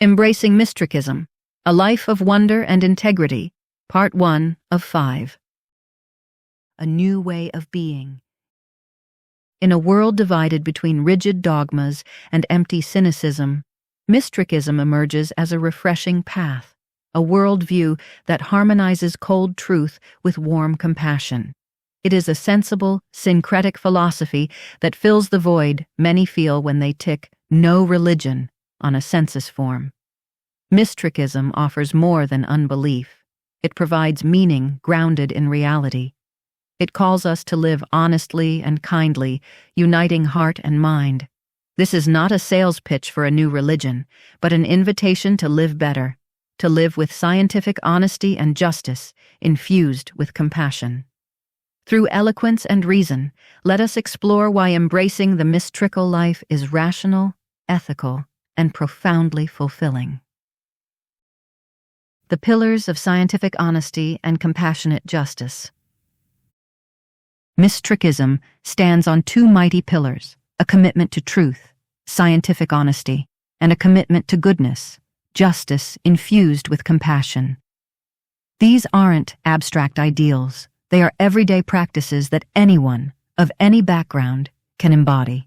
Embracing Mystrikism, A Life of Wonder and Integrity, Part 1 of 5. A New Way of Being. In a world divided between rigid dogmas and empty cynicism, Mystrikism emerges as a refreshing path, a worldview that harmonizes cold truth with warm compassion. It is a sensible, syncretic philosophy that fills the void many feel when they tick "no religion" on a census form. Mystrikism offers more than unbelief. It provides meaning grounded in reality. It calls us to live honestly and kindly, uniting heart and mind. This is not a sales pitch for a new religion, but an invitation to live better, to live with scientific honesty and justice, infused with compassion. Through eloquence and reason, let us explore why embracing the mystical life is rational, ethical, and profoundly fulfilling. The pillars of scientific honesty and compassionate justice. Mystrikism stands on two mighty pillars: a commitment to truth, scientific honesty, and a commitment to goodness, justice infused with compassion. These aren't abstract ideals. They are everyday practices that anyone, of any background, can embody.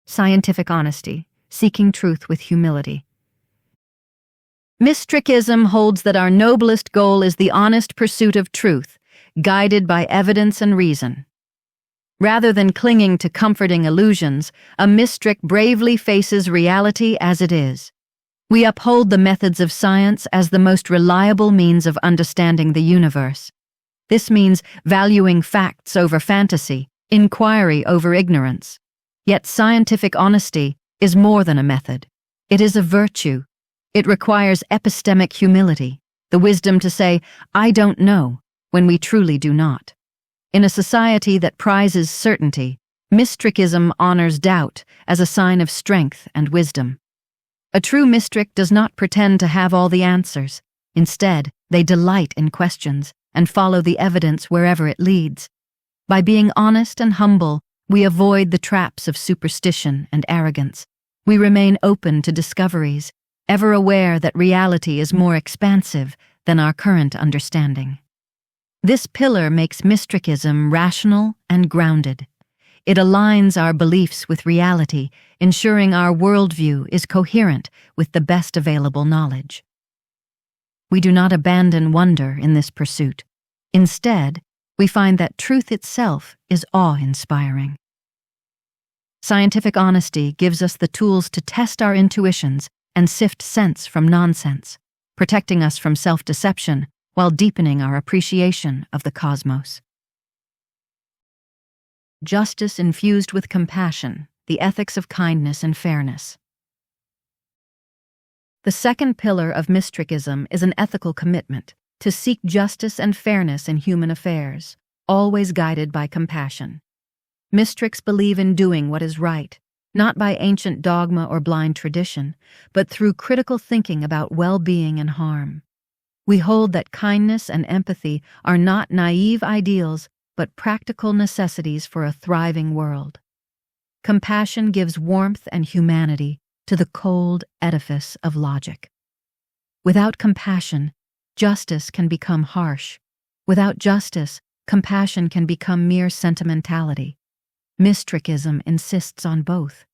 Scientific honesty, seeking truth with humility. Mystrikism holds that our noblest goal is the honest pursuit of truth, guided by evidence and reason. Rather than clinging to comforting illusions, a mystrik bravely faces reality as it is. We uphold the methods of science as the most reliable means of understanding the universe. This means valuing facts over fantasy, inquiry over ignorance. Yet scientific honesty is more than a method. It is a virtue. It requires epistemic humility, the wisdom to say, "I don't know," when we truly do not. In a society that prizes certainty, Mystrikism honors doubt as a sign of strength and wisdom. A true mystrik does not pretend to have all the answers. Instead, they delight in questions and follow the evidence wherever it leads. By being honest and humble, we avoid the traps of superstition and arrogance. We remain open to discoveries, ever aware that reality is more expansive than our current understanding. This pillar makes Mystrikism rational and grounded. It aligns our beliefs with reality, ensuring our worldview is coherent with the best available knowledge. We do not abandon wonder in this pursuit. Instead, we find that truth itself is awe-inspiring. Scientific honesty gives us the tools to test our intuitions and sift sense from nonsense, protecting us from self-deception while deepening our appreciation of the cosmos. Justice infused with compassion, the ethics of kindness and fairness. The second pillar of Mystrikism is an ethical commitment to seek justice and fairness in human affairs, always guided by compassion. Mystriks believe in doing what is right, not by ancient dogma or blind tradition, but through critical thinking about well-being and harm. We hold that kindness and empathy are not naive ideals, but practical necessities for a thriving world. Compassion gives warmth and humanity to the cold edifice of logic. Without compassion, justice can become harsh. Without justice, compassion can become mere sentimentality. Mystrikism insists on both.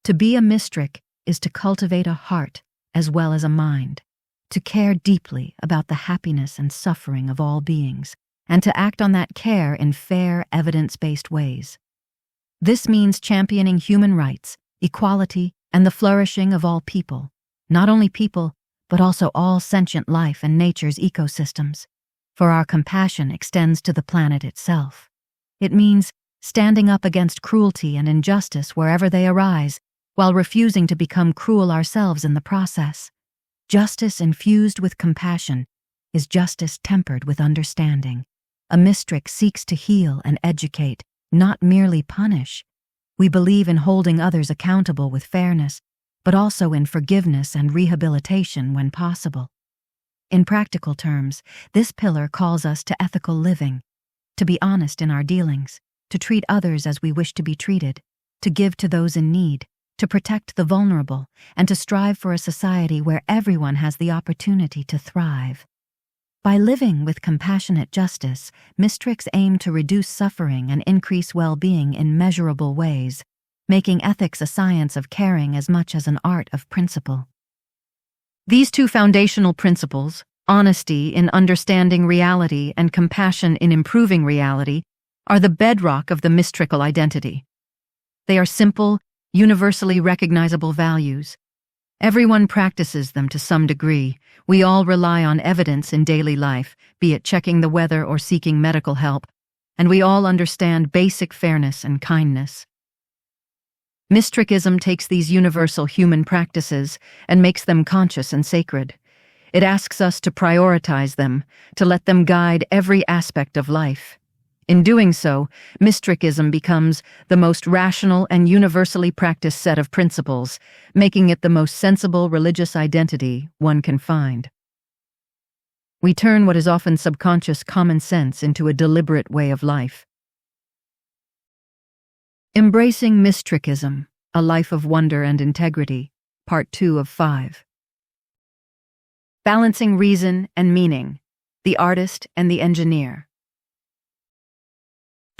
To be a mystrik is to cultivate a heart as well as a mind, to care deeply about the happiness and suffering of all beings, and to act on that care in fair, evidence-based ways. This means championing human rights, equality, and the flourishing of all people, not only people, but also all sentient life and nature's ecosystems, for our compassion extends to the planet itself. It means standing up against cruelty and injustice wherever they arise, while refusing to become cruel ourselves in the process. Justice infused with compassion is justice tempered with understanding. A mystrik seeks to heal and educate, not merely punish. We believe in holding others accountable with fairness, but also in forgiveness and rehabilitation when possible. In practical terms, this pillar calls us to ethical living, to be honest in our dealings, to treat others as we wish to be treated, to give to those in need, to protect the vulnerable, and to strive for a society where everyone has the opportunity to thrive. By living with compassionate justice, mystics aim to reduce suffering and increase well-being in measurable ways, making ethics a science of caring as much as an art of principle. These two foundational principles, honesty in understanding reality and compassion in improving reality, are the bedrock of the mystical identity. They are simple, universally recognizable values. Everyone practices them to some degree. We all rely on evidence in daily life, be it checking the weather or seeking medical help, and we all understand basic fairness and kindness. Mystrikism takes these universal human practices and makes them conscious and sacred. It asks us to prioritize them, to let them guide every aspect of life. In doing so, Mystrikism becomes the most rational and universally practiced set of principles, making it the most sensible religious identity one can find. We turn what is often subconscious common sense into a deliberate way of life. Embracing Mystrikism, A Life of Wonder and Integrity, Part 2 of 5. Balancing Reason and Meaning, The Artist and the Engineer.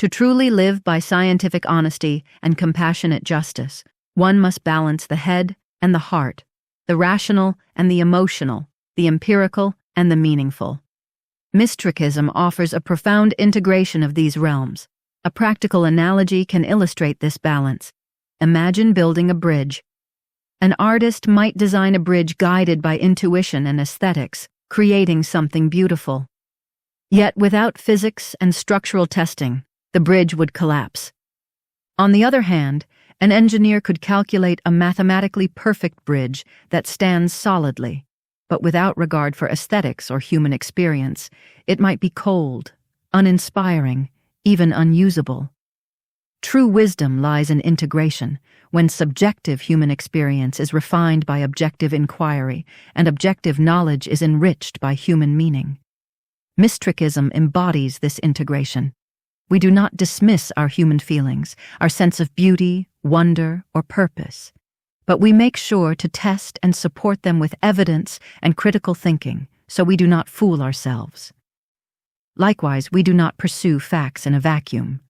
To truly live by scientific honesty and compassionate justice, one must balance the head and the heart, the rational and the emotional, the empirical and the meaningful. Mystrikism offers a profound integration of these realms. A practical analogy can illustrate this balance. Imagine building a bridge. An artist might design a bridge guided by intuition and aesthetics, creating something beautiful. Yet without physics and structural testing, the bridge would collapse. On the other hand, an engineer could calculate a mathematically perfect bridge that stands solidly, but without regard for aesthetics or human experience, it might be cold, uninspiring, even unusable. True wisdom lies in integration, when subjective human experience is refined by objective inquiry and objective knowledge is enriched by human meaning. Mystrikism embodies this integration. We do not dismiss our human feelings, our sense of beauty, wonder, or purpose, but we make sure to test and support them with evidence and critical thinking, so we do not fool ourselves. Likewise, we do not pursue facts in a vacuum.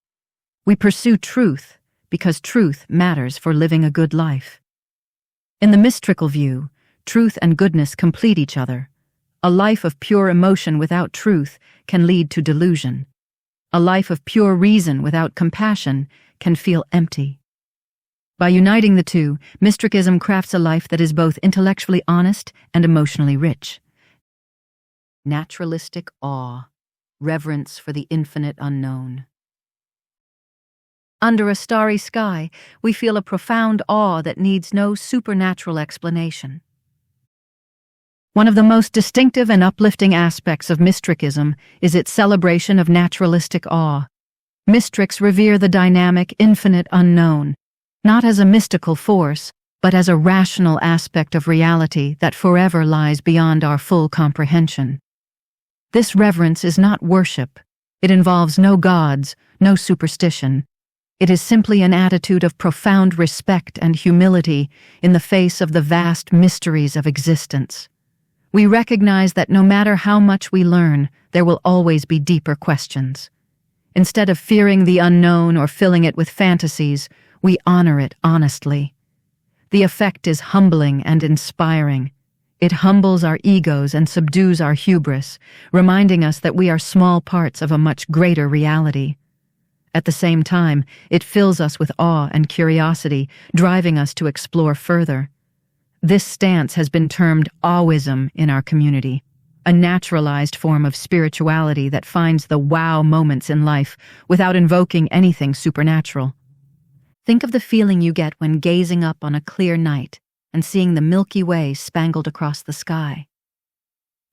We pursue truth because truth matters for living a good life. In the mystical view, truth and goodness complete each other. A life of pure emotion without truth can lead to delusion. A life of pure reason without compassion can feel empty. By uniting the two, Mystrikism crafts a life that is both intellectually honest and emotionally rich. Naturalistic awe, reverence for the infinite unknown. Under a starry sky, we feel a profound awe that needs no supernatural explanation. One of the most distinctive and uplifting aspects of Mystrikism is its celebration of naturalistic awe. Mystics revere the dynamic, infinite unknown, not as a mystical force, but as a rational aspect of reality that forever lies beyond our full comprehension. This reverence is not worship. It involves no gods, no superstition. It is simply an attitude of profound respect and humility in the face of the vast mysteries of existence. We recognize that no matter how much we learn, there will always be deeper questions. Instead of fearing the unknown or filling it with fantasies, we honor it honestly. The effect is humbling and inspiring. It humbles our egos and subdues our hubris, reminding us that we are small parts of a much greater reality. At the same time, it fills us with awe and curiosity, driving us to explore further. This stance has been termed Aweism in our community, a naturalized form of spirituality that finds the wow moments in life without invoking anything supernatural. Think of the feeling you get when gazing up on a clear night and seeing the Milky Way spangled across the sky.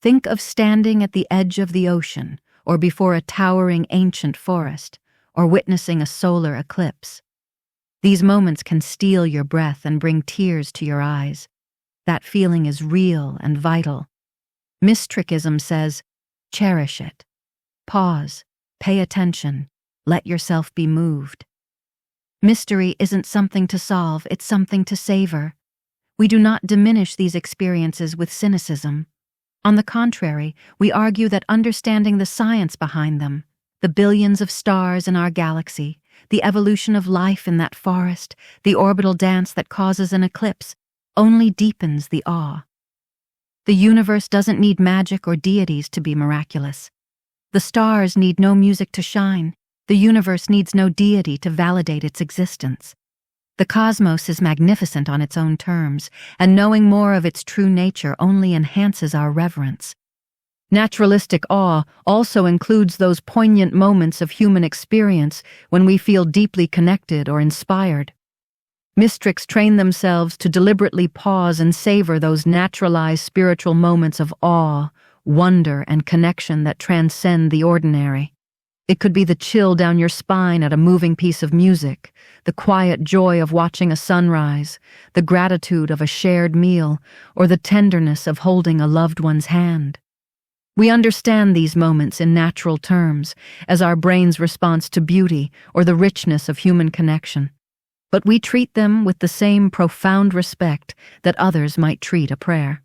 Think of standing at the edge of the ocean or before a towering ancient forest, or witnessing a solar eclipse. These moments can steal your breath and bring tears to your eyes. That feeling is real and vital. Mystrikism says, cherish it. Pause, pay attention, let yourself be moved. Mystery isn't something to solve, it's something to savor. We do not diminish these experiences with cynicism. On the contrary, we argue that understanding the science behind them, the billions of stars in our galaxy, the evolution of life in that forest, the orbital dance that causes an eclipse, only deepens the awe. The universe doesn't need magic or deities to be miraculous. The stars need no music to shine. The universe needs no deity to validate its existence. The cosmos is magnificent on its own terms, and knowing more of its true nature only enhances our reverence. Naturalistic awe also includes those poignant moments of human experience when we feel deeply connected or inspired. Mystics train themselves to deliberately pause and savor those naturalized spiritual moments of awe, wonder, and connection that transcend the ordinary. It could be the chill down your spine at a moving piece of music, the quiet joy of watching a sunrise, the gratitude of a shared meal, or the tenderness of holding a loved one's hand. We understand these moments in natural terms, as our brain's response to beauty or the richness of human connection. But we treat them with the same profound respect that others might treat a prayer.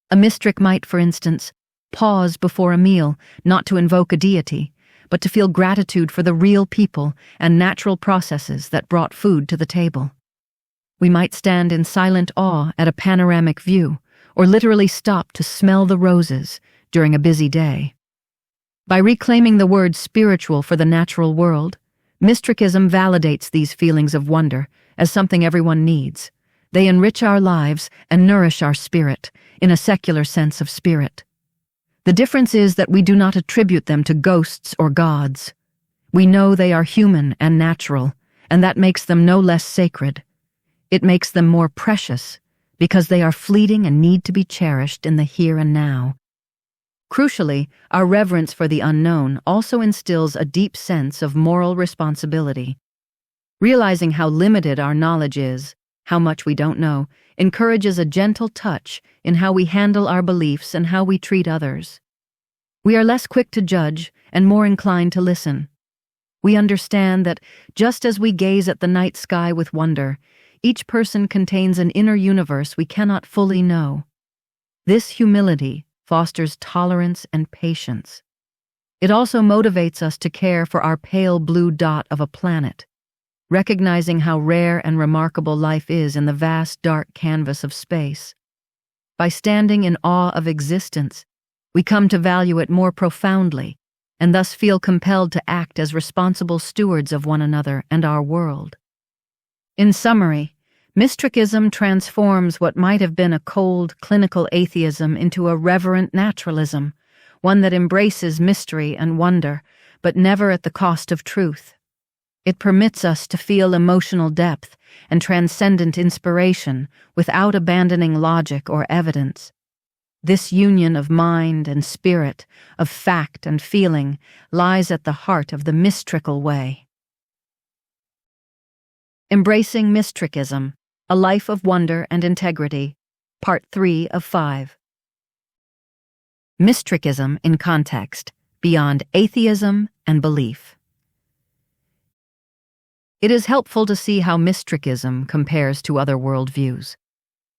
A mystic might, for instance, pause before a meal, not to invoke a deity, but to feel gratitude for the real people and natural processes that brought food to the table. We might stand in silent awe at a panoramic view, or literally stop to smell the roses during a busy day. By reclaiming the word spiritual for the natural world, Mystrikism validates these feelings of wonder as something everyone needs. They enrich our lives and nourish our spirit, in a secular sense of spirit. The difference is that we do not attribute them to ghosts or gods. We know they are human and natural, and that makes them no less sacred. It makes them more precious, because they are fleeting and need to be cherished in the here and now. Crucially, our reverence for the unknown also instills a deep sense of moral responsibility. Realizing how limited our knowledge is, how much we don't know, encourages a gentle touch in how we handle our beliefs and how we treat others. We are less quick to judge and more inclined to listen. We understand that, just as we gaze at the night sky with wonder, each person contains an inner universe we cannot fully know. This humility fosters tolerance and patience. It also motivates us to care for our pale blue dot of a planet, recognizing how rare and remarkable life is in the vast dark canvas of space. By standing in awe of existence, we come to value it more profoundly, and thus feel compelled to act as responsible stewards of one another and our world. In summary, Mystrikism transforms what might have been a cold, clinical atheism into a reverent naturalism, one that embraces mystery and wonder, but never at the cost of truth. It permits us to feel emotional depth and transcendent inspiration without abandoning logic or evidence. This union of mind and spirit, of fact and feeling, lies at the heart of the mystical way. Embracing Mystrikism, A Life of Wonder and Integrity, Part 3 of 5. Mystrikism in context, beyond atheism and belief. It is helpful to see how Mystrikism compares to other worldviews.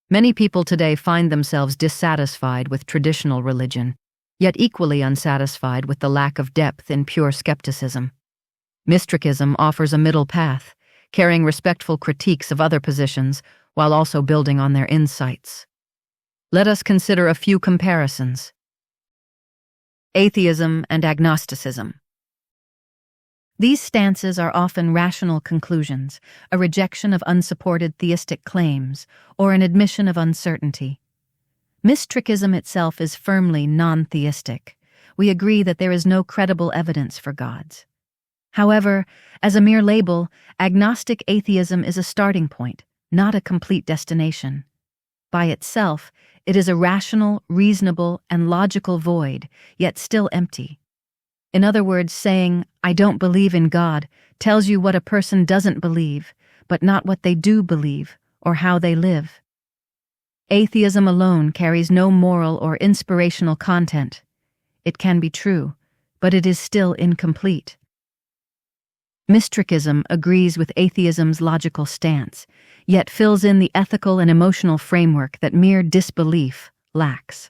Many people today find themselves dissatisfied with traditional religion, yet equally unsatisfied with the lack of depth in pure skepticism. Mystrikism offers a middle path, carrying respectful critiques of other positions while also building on their insights. Let us consider a few comparisons. Atheism and agnosticism. These stances are often rational conclusions, a rejection of unsupported theistic claims, or an admission of uncertainty. Mystrikism itself is firmly non-theistic. We agree that there is no credible evidence for gods. However, as a mere label, agnostic atheism is a starting point, not a complete destination. By itself, it is a rational, reasonable, and logical void, yet still empty. In other words, saying, "I don't believe in God," tells you what a person doesn't believe, but not what they do believe, or how they live. Atheism alone carries no moral or inspirational content. It can be true, but it is still incomplete. Mystrikism agrees with atheism's logical stance, yet fills in the ethical and emotional framework that mere disbelief lacks.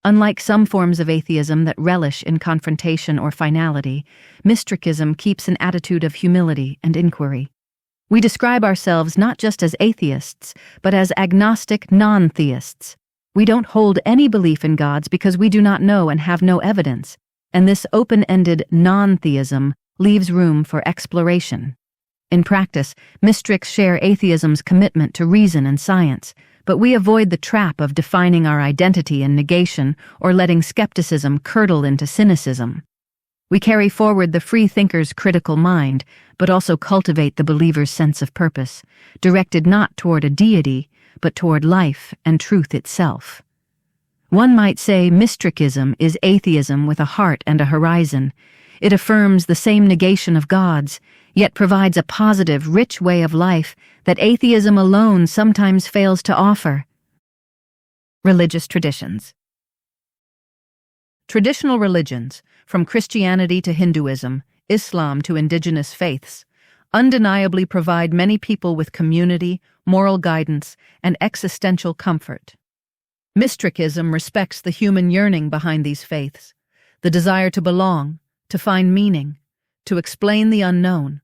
Unlike some forms of atheism that relish in confrontation or finality, Mystrikism keeps an attitude of humility and inquiry. We describe ourselves not just as atheists, but as agnostic non-theists. We don't hold any belief in gods because we do not know and have no evidence, and this open-ended non-theism leaves room for exploration. In practice, mystrics share atheism's commitment to reason and science, but we avoid the trap of defining our identity in negation or letting skepticism curdle into cynicism. We carry forward the free thinker's critical mind, but also cultivate the believer's sense of purpose, directed not toward a deity, but toward life and truth itself. One might say Mystrikism is atheism with a heart and a horizon. It affirms the same negation of gods, yet provides a positive, rich way of life that atheism alone sometimes fails to offer. Religious traditions. Traditional religions, from Christianity to Hinduism, Islam to indigenous faiths, undeniably provide many people with community, moral guidance, and existential comfort. Mystrikism respects the human yearning behind these faiths, the desire to belong, to find meaning, to explain the unknown.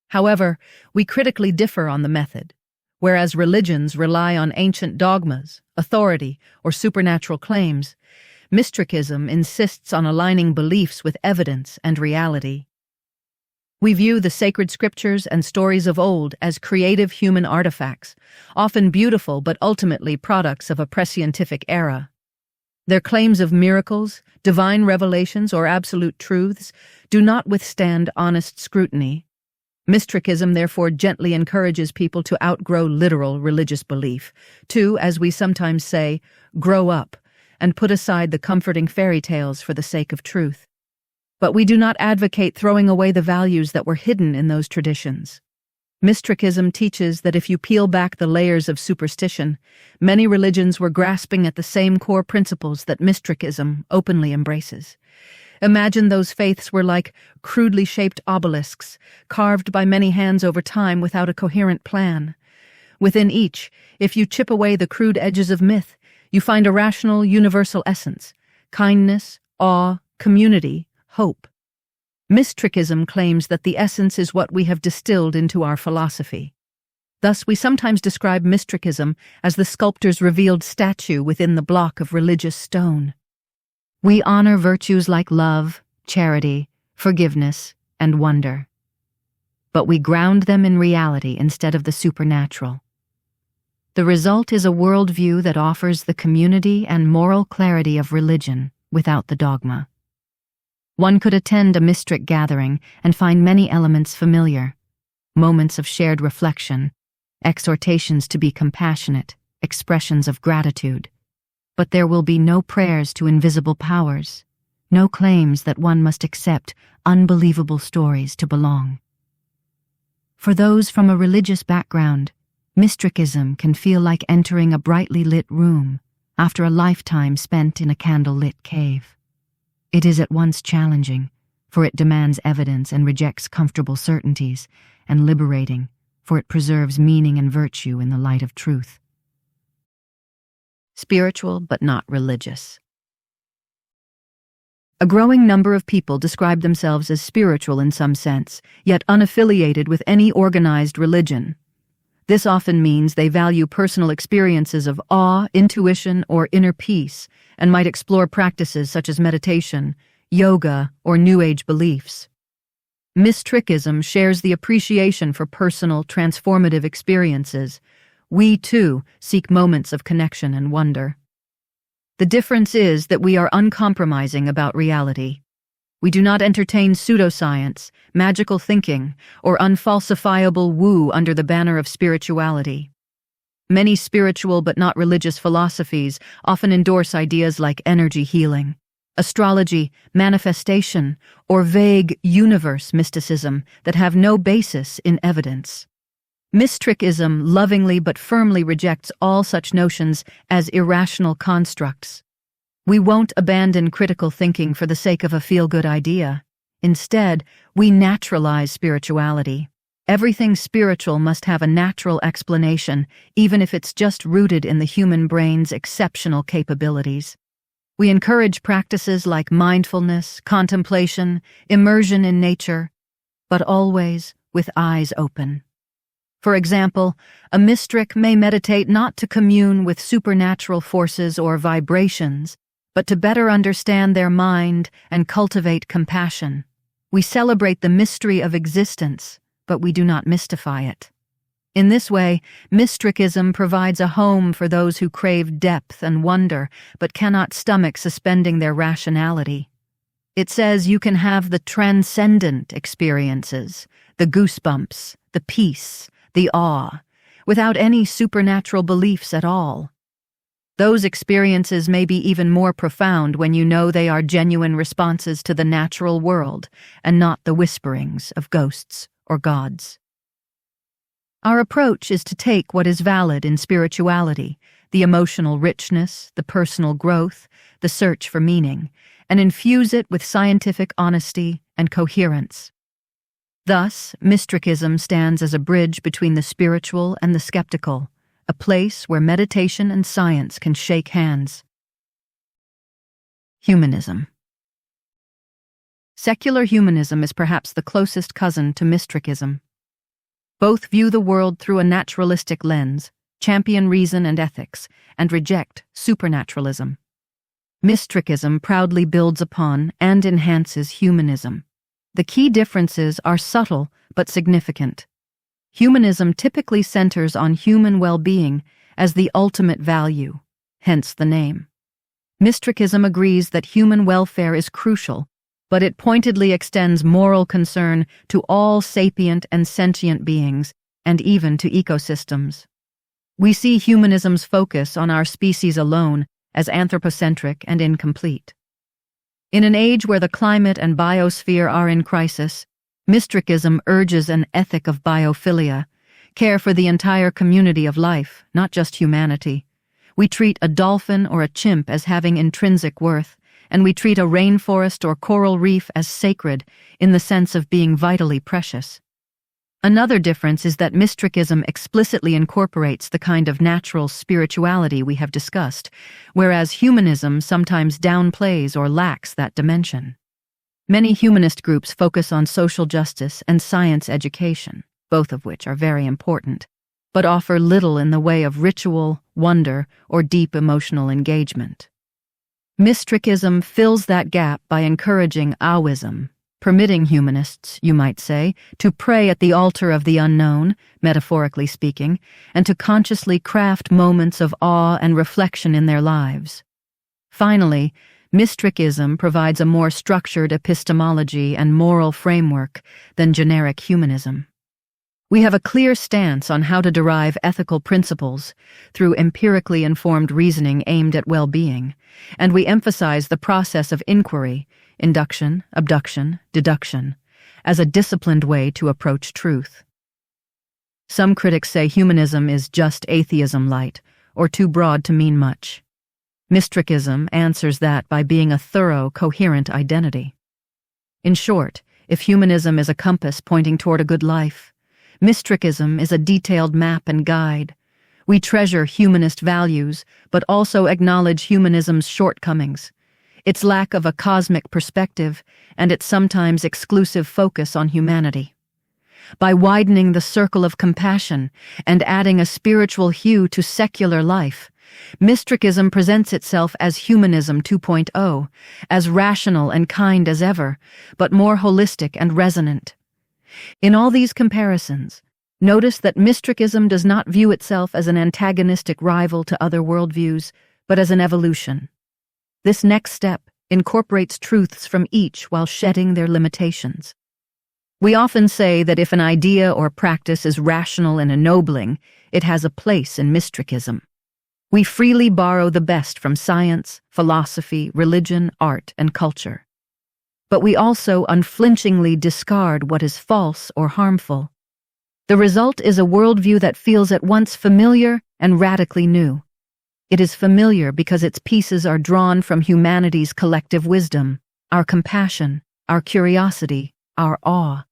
However, we critically differ on the method. Whereas religions rely on ancient dogmas, authority, or supernatural claims, Mystrikism insists on aligning beliefs with evidence and reality. We view the sacred scriptures and stories of old as creative human artifacts, often beautiful but ultimately products of a prescientific era. Their claims of miracles, divine revelations, or absolute truths do not withstand honest scrutiny. Mystrikism therefore gently encourages people to outgrow literal religious belief, to, as we sometimes say, grow up, and put aside the comforting fairy tales for the sake of truth. But we do not advocate throwing away the values that were hidden in those traditions. Mystrikism teaches that if you peel back the layers of superstition, many religions were grasping at the same core principles that Mystrikism openly embraces. Imagine those faiths were like crudely shaped obelisks, carved by many hands over time without a coherent plan. Within each, if you chip away the crude edges of myth, you find a rational, universal essence: kindness, awe, community, hope. Mystrikism claims that the essence is what we have distilled into our philosophy. Thus, we sometimes describe Mystrikism as the sculptor's revealed statue within the block of religious stone. We honor virtues like love, charity, forgiveness, and wonder. But we ground them in reality instead of the supernatural. The result is a worldview that offers the community and moral clarity of religion without the dogma. One could attend a mystrik gathering and find many elements familiar: moments of shared reflection, exhortations to be compassionate, expressions of gratitude. But there will be no prayers to invisible powers, no claims that one must accept unbelievable stories to belong. For those from a religious background, Mystrikism can feel like entering a brightly lit room after a lifetime spent in a candle-lit cave. It is at once challenging, for it demands evidence and rejects comfortable certainties, and liberating, for it preserves meaning and virtue in the light of truth. Spiritual but not religious. A growing number of people describe themselves as spiritual in some sense, yet unaffiliated with any organized religion. This often means they value personal experiences of awe, intuition, or inner peace, and might explore practices such as meditation, yoga, or New Age beliefs. Mystrikism shares the appreciation for personal, transformative experiences. We, too, seek moments of connection and wonder. The difference is that we are uncompromising about reality. We do not entertain pseudoscience, magical thinking, or unfalsifiable woo under the banner of spirituality. Many spiritual but not religious philosophies often endorse ideas like energy healing, astrology, manifestation, or vague universe mysticism that have no basis in evidence. Mystrikism lovingly but firmly rejects all such notions as irrational constructs. We won't abandon critical thinking for the sake of a feel-good idea. Instead, we naturalize spirituality. Everything spiritual must have a natural explanation, even if it's just rooted in the human brain's exceptional capabilities. We encourage practices like mindfulness, contemplation, immersion in nature, but always with eyes open. For example, a mystic may meditate not to commune with supernatural forces or vibrations, but to better understand their mind and cultivate compassion. We celebrate the mystery of existence, but we do not mystify it. In this way, Mystrikism provides a home for those who crave depth and wonder, but cannot stomach suspending their rationality. It says you can have the transcendent experiences, the goosebumps, the peace, the awe, without any supernatural beliefs at all. Those experiences may be even more profound when you know they are genuine responses to the natural world and not the whisperings of ghosts or gods. Our approach is to take what is valid in spirituality, the emotional richness, the personal growth, the search for meaning, and infuse it with scientific honesty and coherence. Thus, Mystrikism stands as a bridge between the spiritual and the skeptical, a place where meditation and science can shake hands. Humanism. Secular humanism is perhaps the closest cousin to Mystrikism. Both view the world through a naturalistic lens, champion reason and ethics, and reject supernaturalism. Mystrikism proudly builds upon and enhances humanism. The key differences are subtle but significant. Humanism typically centers on human well-being as the ultimate value, hence the name. Mystrikism agrees that human welfare is crucial, but it pointedly extends moral concern to all sapient and sentient beings, and even to ecosystems. We see humanism's focus on our species alone as anthropocentric and incomplete. In an age where the climate and biosphere are in crisis, Mystrikism urges an ethic of biophilia, care for the entire community of life, not just humanity. We treat a dolphin or a chimp as having intrinsic worth, and we treat a rainforest or coral reef as sacred in the sense of being vitally precious. Another difference is that Mystrikism explicitly incorporates the kind of natural spirituality we have discussed, whereas humanism sometimes downplays or lacks that dimension. Many humanist groups focus on social justice and science education, both of which are very important, but offer little in the way of ritual, wonder, or deep emotional engagement. Mystrikism fills that gap by encouraging Aweism, permitting humanists, you might say, to pray at the altar of the unknown, metaphorically speaking, and to consciously craft moments of awe and reflection in their lives. Finally, Mystrikism provides a more structured epistemology and moral framework than generic humanism. We have a clear stance on how to derive ethical principles through empirically informed reasoning aimed at well-being, and we emphasize the process of inquiry, induction, abduction, deduction, as a disciplined way to approach truth. Some critics say humanism is just atheism light, or too broad to mean much. Mystrikism answers that by being a thorough, coherent identity. In short, if humanism is a compass pointing toward a good life, Mystrikism is a detailed map and guide. We treasure humanist values, but also acknowledge humanism's shortcomings, its lack of a cosmic perspective, and its sometimes exclusive focus on humanity. By widening the circle of compassion and adding a spiritual hue to secular life, Mystrikism presents itself as Humanism 2.0, as rational and kind as ever, but more holistic and resonant. In all these comparisons, notice that Mystrikism does not view itself as an antagonistic rival to other worldviews, but as an evolution. This next step incorporates truths from each while shedding their limitations. We often say that if an idea or practice is rational and ennobling, it has a place in Mystrikism. We freely borrow the best from science, philosophy, religion, art, and culture. But we also unflinchingly discard what is false or harmful. The result is a worldview that feels at once familiar and radically new. It is familiar because its pieces are drawn from humanity's collective wisdom, our compassion, our curiosity, our awe.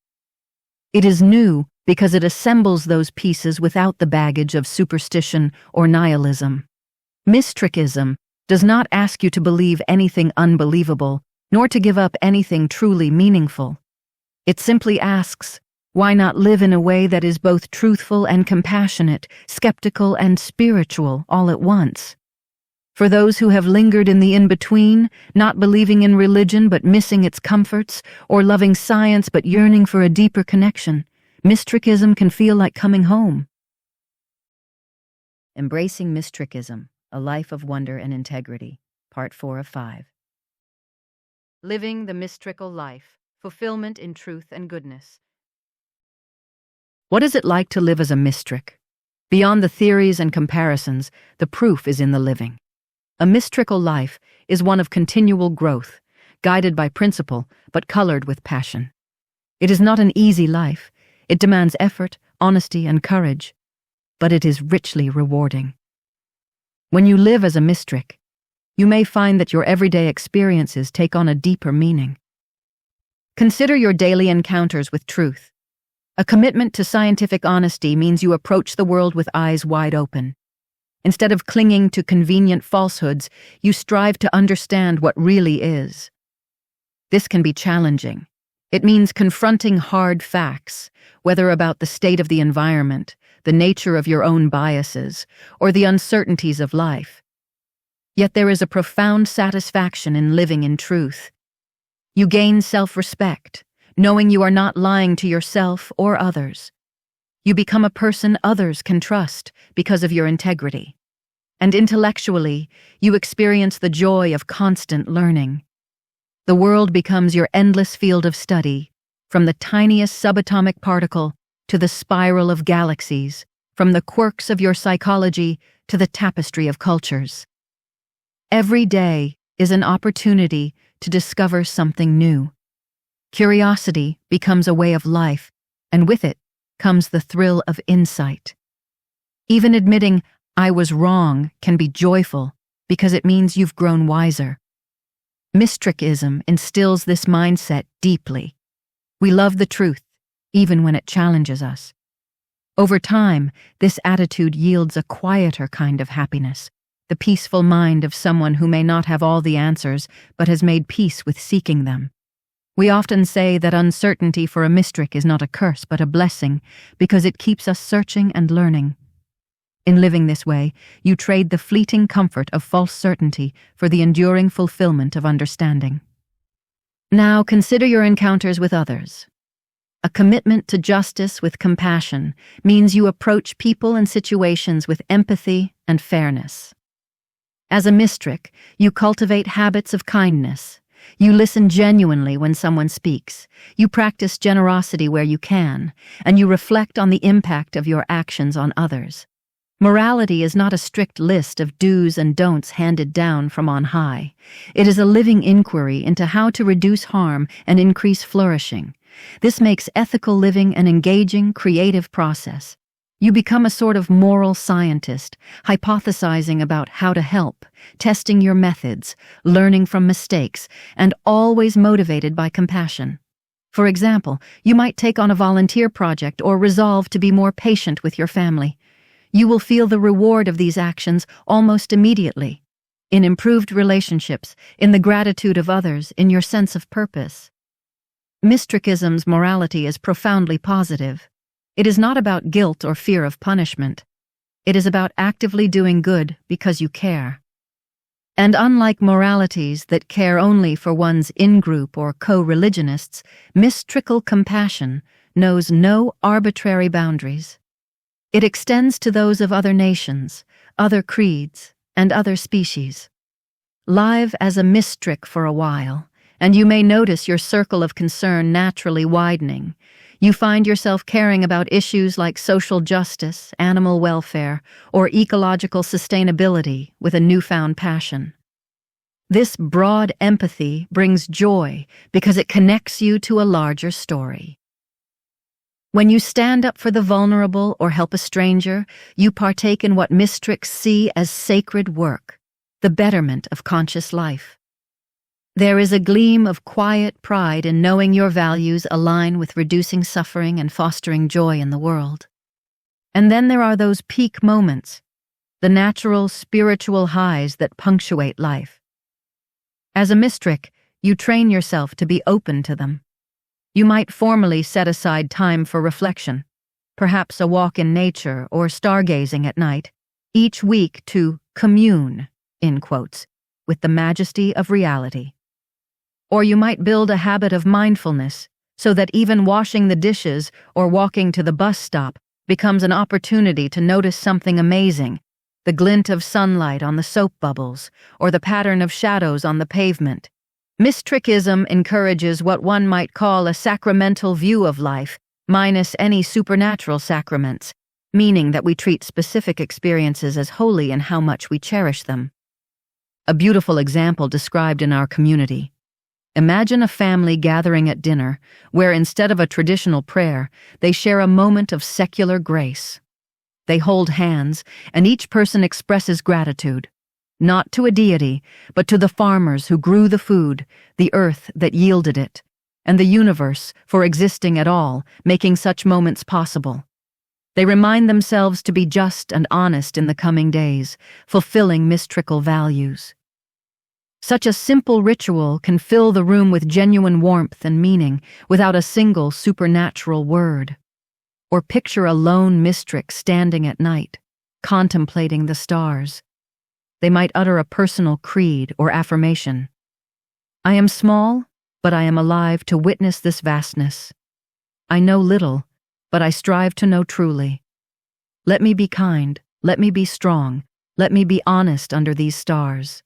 It is new because it assembles those pieces without the baggage of superstition or nihilism. Mystrikism does not ask you to believe anything unbelievable, nor to give up anything truly meaningful. It simply asks, why not live in a way that is both truthful and compassionate, skeptical and spiritual all at once? For those who have lingered in the in-between, not believing in religion but missing its comforts, or loving science but yearning for a deeper connection, Mystrikism can feel like coming home. Embracing Mystrikism, A Life of Wonder and Integrity, Part 4 of 5. Living the mystical life, fulfillment in truth and goodness. What is it like to live as a mystrik? Beyond the theories and comparisons, the proof is in the living. A mystical life is one of continual growth, guided by principle, but colored with passion. It is not an easy life. It demands effort, honesty, and courage, but it is richly rewarding. When you live as a mystrik, you may find that your everyday experiences take on a deeper meaning. Consider your daily encounters with truth. A commitment to scientific honesty means you approach the world with eyes wide open. Instead of clinging to convenient falsehoods, you strive to understand what really is. This can be challenging. It means confronting hard facts, whether about the state of the environment, the nature of your own biases, or the uncertainties of life. Yet there is a profound satisfaction in living in truth. You gain self-respect, knowing you are not lying to yourself or others. You become a person others can trust because of your integrity. And intellectually, you experience the joy of constant learning. The world becomes your endless field of study, from the tiniest subatomic particle to the spiral of galaxies, from the quirks of your psychology to the tapestry of cultures. Every day is an opportunity to discover something new. Curiosity becomes a way of life, and with it comes the thrill of insight. Even admitting, I was wrong, can be joyful because it means you've grown wiser. Mystrikism instills this mindset deeply. We love the truth, even when it challenges us. Over time, this attitude yields a quieter kind of happiness, the peaceful mind of someone who may not have all the answers but has made peace with seeking them. We often say that uncertainty for a mystrik is not a curse but a blessing because it keeps us searching and learning. In living this way, you trade the fleeting comfort of false certainty for the enduring fulfillment of understanding. Now consider your encounters with others. A commitment to justice with compassion means you approach people and situations with empathy and fairness. As a mystrik, you cultivate habits of kindness. You listen genuinely when someone speaks. You practice generosity where you can, and you reflect on the impact of your actions on others. Morality is not a strict list of do's and don'ts handed down from on high. It is a living inquiry into how to reduce harm and increase flourishing. This makes ethical living an engaging, creative process. You become a sort of moral scientist, hypothesizing about how to help, testing your methods, learning from mistakes, and always motivated by compassion. For example, you might take on a volunteer project or resolve to be more patient with your family. You will feel the reward of these actions almost immediately, in improved relationships, in the gratitude of others, in your sense of purpose. Mystrikism's morality is profoundly positive. It is not about guilt or fear of punishment. It is about actively doing good because you care. And unlike moralities that care only for one's in-group or co-religionists, mystical compassion knows no arbitrary boundaries. It extends to those of other nations, other creeds, and other species. Live as a mystrik for a while, and you may notice your circle of concern naturally widening. You find yourself caring about issues like social justice, animal welfare, or ecological sustainability with a newfound passion. This broad empathy brings joy because it connects you to a larger story. When you stand up for the vulnerable or help a stranger, you partake in what mystriks see as sacred work, the betterment of conscious life. There is a gleam of quiet pride in knowing your values align with reducing suffering and fostering joy in the world. And then there are those peak moments, the natural spiritual highs that punctuate life. As a mystic, you train yourself to be open to them. You might formally set aside time for reflection, perhaps a walk in nature or stargazing at night, each week to commune, in quotes, with the majesty of reality. Or you might build a habit of mindfulness so that even washing the dishes or walking to the bus stop becomes an opportunity to notice something amazing, the glint of sunlight on the soap bubbles or the pattern of shadows on the pavement. Mystrikism encourages what one might call a sacramental view of life, minus any supernatural sacraments, meaning that we treat specific experiences as holy in how much we cherish them. A beautiful example described in our community. Imagine a family gathering at dinner, where instead of a traditional prayer, they share a moment of secular grace. They hold hands, and each person expresses gratitude, not to a deity, but to the farmers who grew the food, the earth that yielded it, and the universe for existing at all, making such moments possible. They remind themselves to be just and honest in the coming days, fulfilling mystical values. Such a simple ritual can fill the room with genuine warmth and meaning without a single supernatural word. Or picture a lone mystic standing at night, contemplating the stars. They might utter a personal creed or affirmation. I am small, but I am alive to witness this vastness. I know little, but I strive to know truly. Let me be kind, let me be strong, let me be honest under these stars.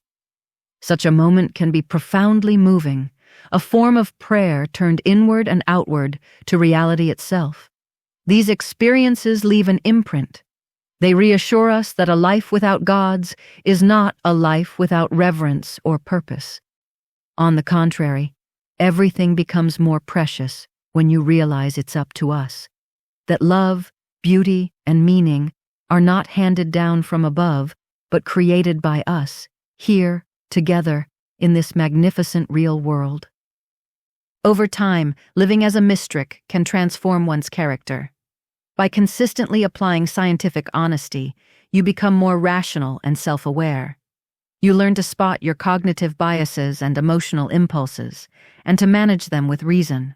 Such a moment can be profoundly moving, a form of prayer turned inward and outward to reality itself. These experiences leave an imprint. They reassure us that a life without gods is not a life without reverence or purpose. On the contrary, everything becomes more precious when you realize it's up to us, that love, beauty, and meaning are not handed down from above, but created by us, here, together, in this magnificent real world. Over time, living as a mystic can transform one's character. By consistently applying scientific honesty, you become more rational and self-aware. You learn to spot your cognitive biases and emotional impulses, and to manage them with reason.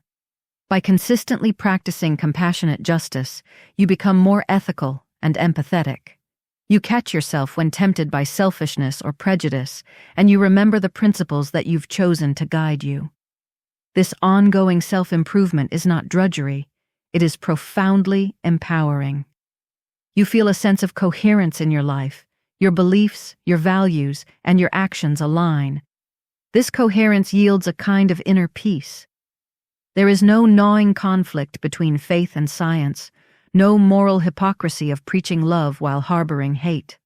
By consistently practicing compassionate justice, you become more ethical and empathetic. You catch yourself when tempted by selfishness or prejudice, and you remember the principles that you've chosen to guide you. This ongoing self-improvement is not drudgery, it is profoundly empowering. You feel a sense of coherence in your life, your beliefs, your values, and your actions align. This coherence yields a kind of inner peace. There is no gnawing conflict between faith and science, no moral hypocrisy of preaching love while harboring hate.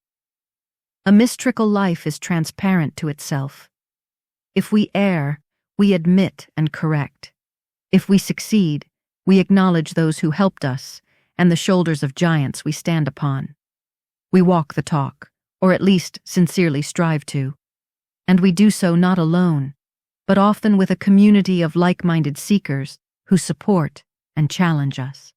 A mystical life is transparent to itself. If we err, we admit and correct. If we succeed, we acknowledge those who helped us and the shoulders of giants we stand upon. We walk the talk, or at least sincerely strive to. And we do so not alone, but often with a community of like-minded seekers who support and challenge us.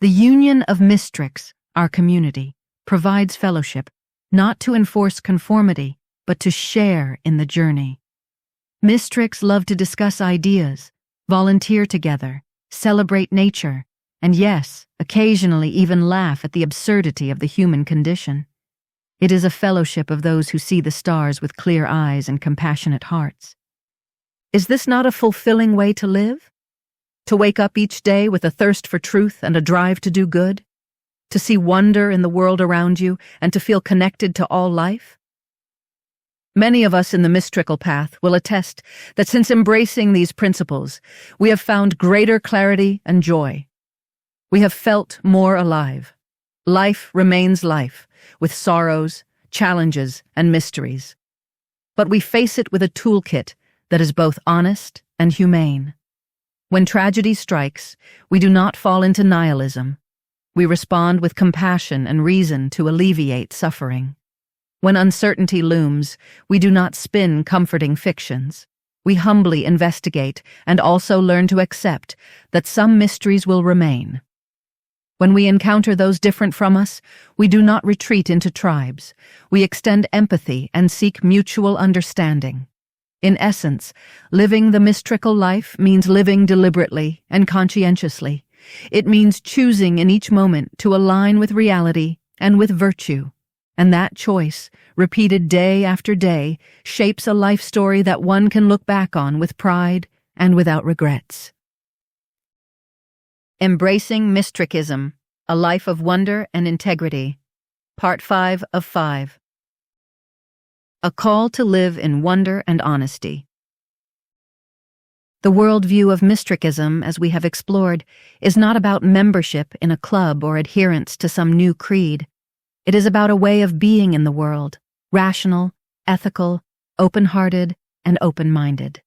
The union of mystics, our community, provides fellowship, not to enforce conformity, but to share in the journey. Mystics love to discuss ideas, volunteer together, celebrate nature, and yes, occasionally even laugh at the absurdity of the human condition. It is a fellowship of those who see the stars with clear eyes and compassionate hearts. Is this not a fulfilling way to live? To wake up each day with a thirst for truth and a drive to do good? To see wonder in the world around you and to feel connected to all life? Many of us in the mystical path will attest that since embracing these principles, we have found greater clarity and joy. We have felt more alive. Life remains life, with sorrows, challenges, and mysteries. But we face it with a toolkit that is both honest and humane. When tragedy strikes, we do not fall into nihilism. We respond with compassion and reason to alleviate suffering. When uncertainty looms, we do not spin comforting fictions. We humbly investigate and also learn to accept that some mysteries will remain. When we encounter those different from us, we do not retreat into tribes. We extend empathy and seek mutual understanding. In essence, living the mystical life means living deliberately and conscientiously. It means choosing in each moment to align with reality and with virtue. And that choice, repeated day after day, shapes a life story that one can look back on with pride and without regrets. Embracing Mystrikism, A Life of Wonder and Integrity, Part 5 of 5. A Call to Live in Wonder and Honesty. The worldview of Mystrikism, as we have explored, is not about membership in a club or adherence to some new creed. It is about a way of being in the world, rational, ethical, open-hearted, and open-minded.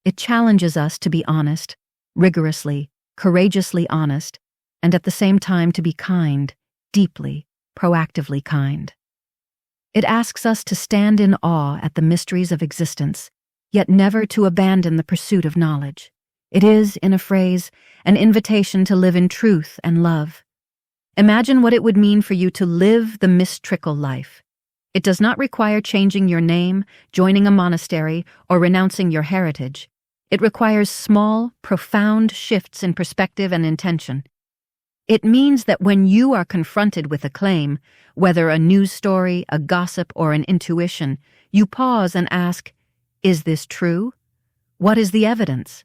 It challenges us to be honest, rigorously, courageously honest, and at the same time to be kind, deeply, proactively kind. It asks us to stand in awe at the mysteries of existence, yet never to abandon the pursuit of knowledge. It is, in a phrase, an invitation to live in truth and love. Imagine what it would mean for you to live the mystical life. It does not require changing your name, joining a monastery, or renouncing your heritage. It requires small, profound shifts in perspective and intention. It means that when you are confronted with a claim, whether a news story, a gossip, or an intuition, you pause and ask, is this true? What is the evidence?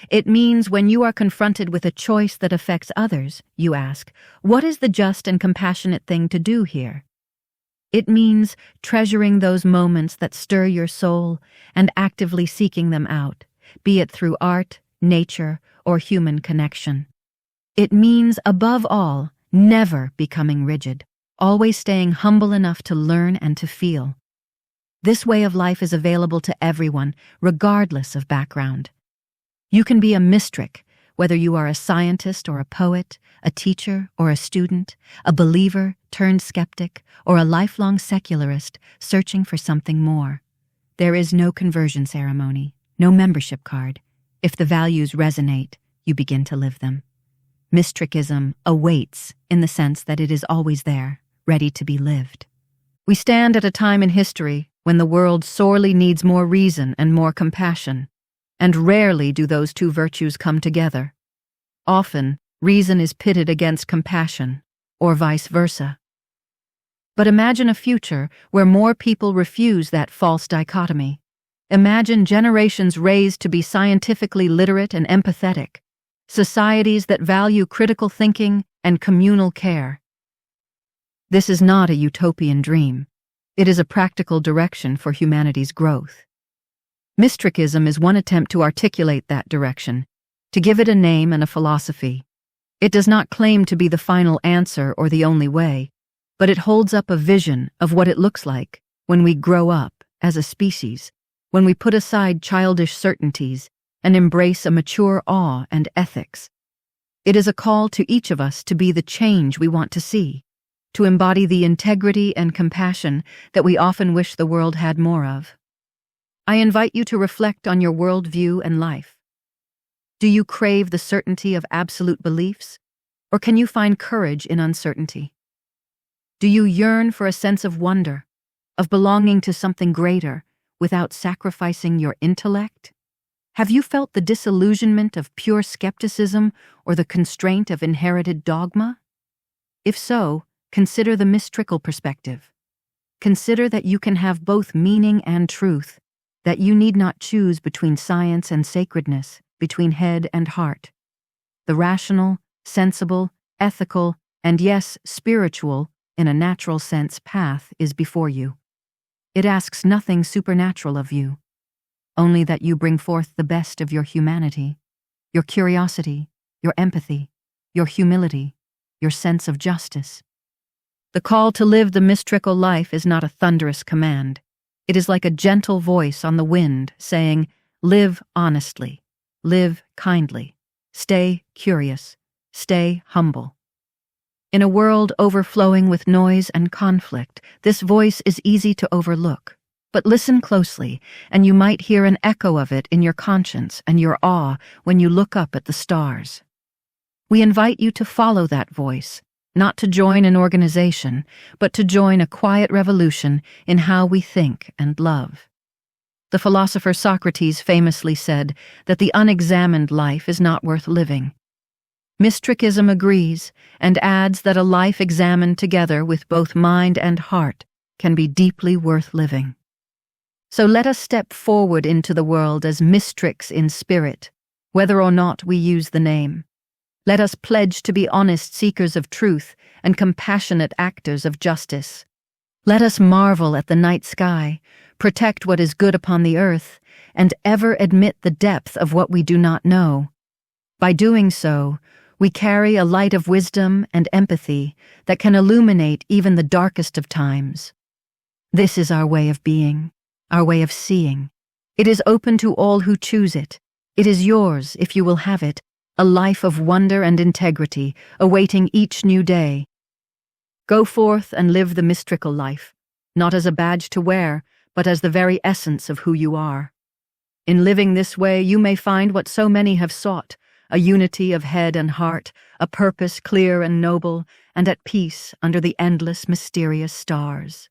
It means when you are confronted with a choice that affects others, you ask, what is the just and compassionate thing to do here? It means treasuring those moments that stir your soul and actively seeking them out, be it through art, nature, or human connection. It means, above all, never becoming rigid, always staying humble enough to learn and to feel. This way of life is available to everyone, regardless of background. You can be a mystrik, whether you are a scientist or a poet, a teacher or a student, a believer turned skeptic, or a lifelong secularist searching for something more. There is no conversion ceremony, no membership card. If the values resonate, you begin to live them. Mystrikism awaits in the sense that it is always there, ready to be lived. We stand at a time in history when the world sorely needs more reason and more compassion, and rarely do those two virtues come together. Often, reason is pitted against compassion, or vice versa. But imagine a future where more people refuse that false dichotomy. Imagine generations raised to be scientifically literate and empathetic, societies that value critical thinking and communal care. This is not a utopian dream. It is a practical direction for humanity's growth. Mystrikism is one attempt to articulate that direction, to give it a name and a philosophy. It does not claim to be the final answer or the only way, but it holds up a vision of what it looks like when we grow up as a species, when we put aside childish certainties and embrace a mature awe and ethics. It is a call to each of us to be the change we want to see, to embody the integrity and compassion that we often wish the world had more of. I invite you to reflect on your worldview and life. Do you crave the certainty of absolute beliefs, or can you find courage in uncertainty? Do you yearn for a sense of wonder, of belonging to something greater, without sacrificing your intellect? Have you felt the disillusionment of pure skepticism or the constraint of inherited dogma? If so, consider the mystical perspective. Consider that you can have both meaning and truth, that you need not choose between science and sacredness, between head and heart. The rational, sensible, ethical, and yes, spiritual, in a natural sense, path is before you. It asks nothing supernatural of you, only that you bring forth the best of your humanity, your curiosity, your empathy, your humility, your sense of justice. The call to live the mystical life is not a thunderous command. It is like a gentle voice on the wind saying, live honestly, live kindly, stay curious, stay humble. In a world overflowing with noise and conflict, this voice is easy to overlook. But listen closely, and you might hear an echo of it in your conscience and your awe when you look up at the stars. We invite you to follow that voice, not to join an organization, but to join a quiet revolution in how we think and love. The philosopher Socrates famously said that the unexamined life is not worth living. Mystrikism agrees and adds that a life examined together with both mind and heart can be deeply worth living. So let us step forward into the world as mystrics in spirit, whether or not we use the name. Let us pledge to be honest seekers of truth and compassionate actors of justice. Let us marvel at the night sky, protect what is good upon the earth, and ever admit the depth of what we do not know. By doing so, we carry a light of wisdom and empathy that can illuminate even the darkest of times. This is our way of being, our way of seeing. It is open to all who choose it. It is yours, if you will have it, a life of wonder and integrity, awaiting each new day. Go forth and live the mystical life, not as a badge to wear, but as the very essence of who you are. In living this way, you may find what so many have sought, a unity of head and heart, a purpose clear and noble, and at peace under the endless, mysterious stars.